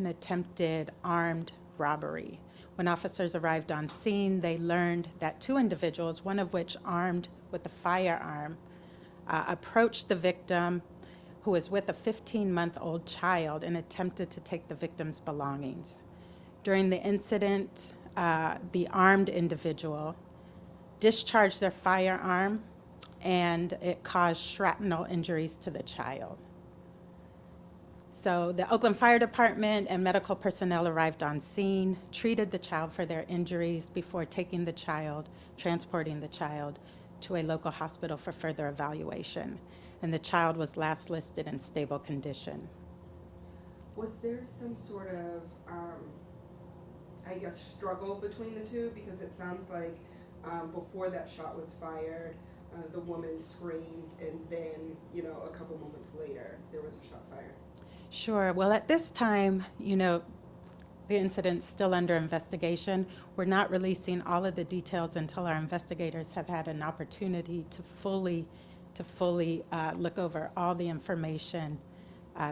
an attempted armed robbery. When officers arrived on scene, they learned that two individuals, one of which armed with a firearm, approached the victim, who was with a 15-month-old child, and attempted to take the victim's belongings. During the incident, the armed individual discharged their firearm, and it caused shrapnel injuries to the child. So the Oakland Fire Department and medical personnel arrived on scene, treated the child for their injuries before taking the child, transporting the child to a local hospital for further evaluation. And the child was last listed in stable condition. Was there some sort of, I guess, struggle between the two? Because it sounds like before that shot was fired, the woman screamed, and then, a couple moments later, there was a shot fired. Sure. Well, at this time, the incident's still under investigation. We're not releasing all of the details until our investigators have had an opportunity to fully look over all the information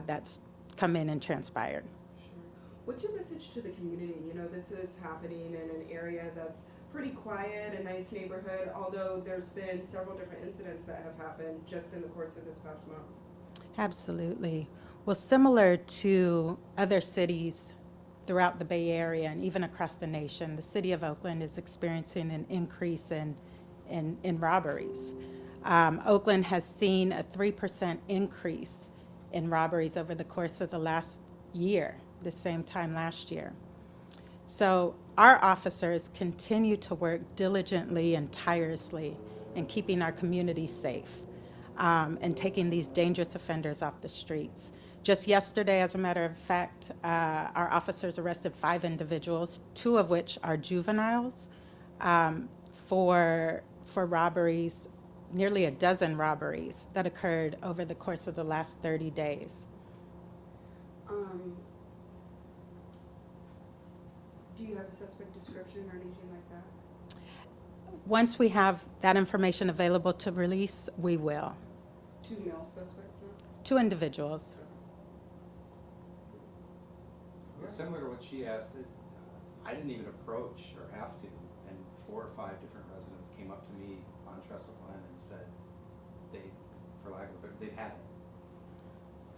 that's come in and transpired. Sure. What's your message to the community? This is happening in an area that's pretty quiet, a nice neighborhood, although there's been several different incidents that have happened just in the course of this past month. Absolutely. Well, similar to other cities throughout the Bay Area and even across the nation, the city of Oakland is experiencing an increase in robberies. Oakland has seen a 3% increase in robberies over the course of the last year, the same time last year. So our officers continue to work diligently and tirelessly in keeping our community safe and taking these dangerous offenders off the streets. Just yesterday, as a matter of fact, our officers arrested 5 individuals, 2 of which are juveniles, for robberies, nearly a dozen robberies that occurred over the course of the last 30 days. Do you have a suspect description or anything like that? Once we have that information available to release, we will. 2 male suspects now? 2 individuals. Well, similar to what she asked, I didn't even approach or have to, and 4 or 5 different residents came up to me on Trestle Glen and said they've had it.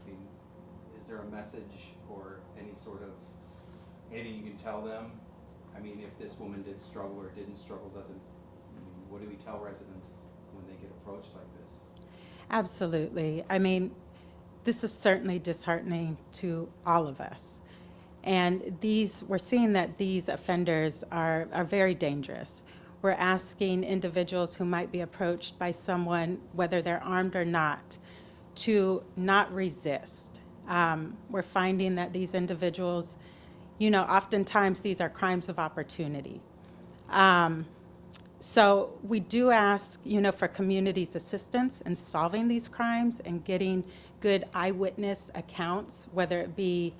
I mean, is there a message or anything you can tell them? I mean, if this woman did struggle or didn't struggle, what do we tell residents when they get approached like this? Absolutely. I mean, this is certainly disheartening to all of us. And we're seeing that these offenders are very dangerous. We're asking individuals who might be approached by someone, whether they're armed or not, to not resist. We're finding that these individuals, oftentimes these are crimes of opportunity. So we do ask, for community's assistance in solving these crimes and getting good eyewitness accounts, whether it be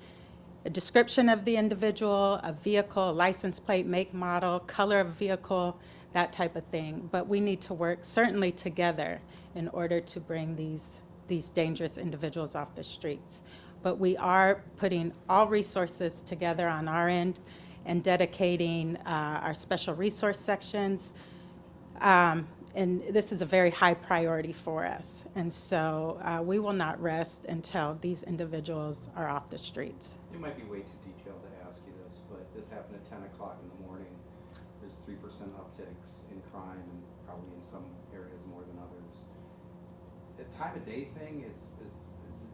a description of the individual, a vehicle, a license plate, make, model, color of vehicle, that type of thing. But we need to work certainly together in order to bring these dangerous individuals off the streets. But we are putting all resources together on our end and dedicating our special resource sections. And this is a very high priority for us. And so we will not rest until these individuals are off the streets. It might be way too detailed to ask you this, but this happened at 10 o'clock in the morning. There's 3% upticks in crime, and probably in some areas more than others. The time of day thing, is it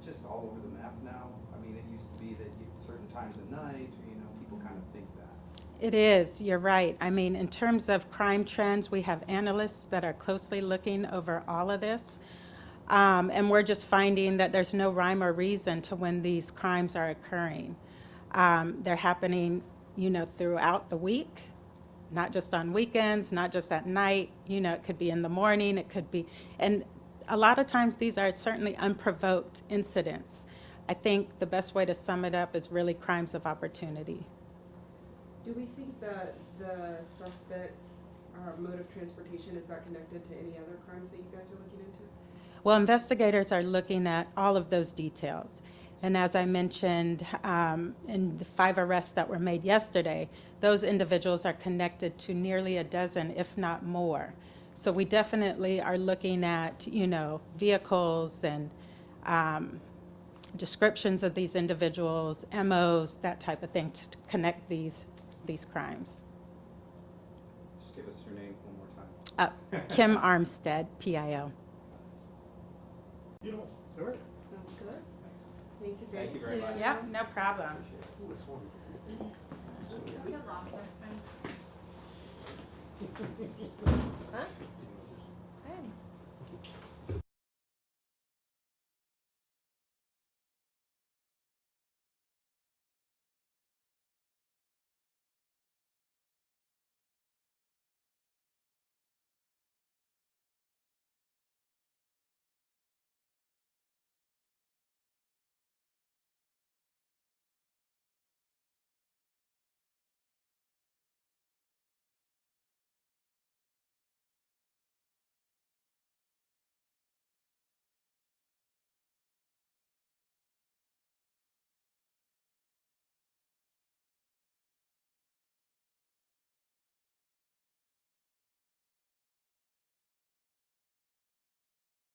just all over the map now? I mean, it used to be that certain times at night, people kind of think that. It is, you're right. I mean, in terms of crime trends, we have analysts that are closely looking over all of this. And we're just finding that there's no rhyme or reason to when these crimes are occurring. They're happening, throughout the week, not just on weekends, not just at night. It could be in the morning, it could be, and a lot of times these are certainly unprovoked incidents. I think the best way to sum it up is really crimes of opportunity. Do we think that the suspect's mode of transportation, is that connected to any other crimes that you guys are looking into? Well, investigators are looking at all of those details. And as I mentioned, in the 5 arrests that were made yesterday, those individuals are connected to nearly a dozen, if not more. So we definitely are looking at, vehicles and descriptions of these individuals, MOs, that type of thing, to connect these crimes. Just give us your name one more time. Kim Armstead, PIO. Beautiful. All right. Sounds good. Thank you. Thank you very much. Yeah, no problem. Appreciate it. Get lost next time. Huh?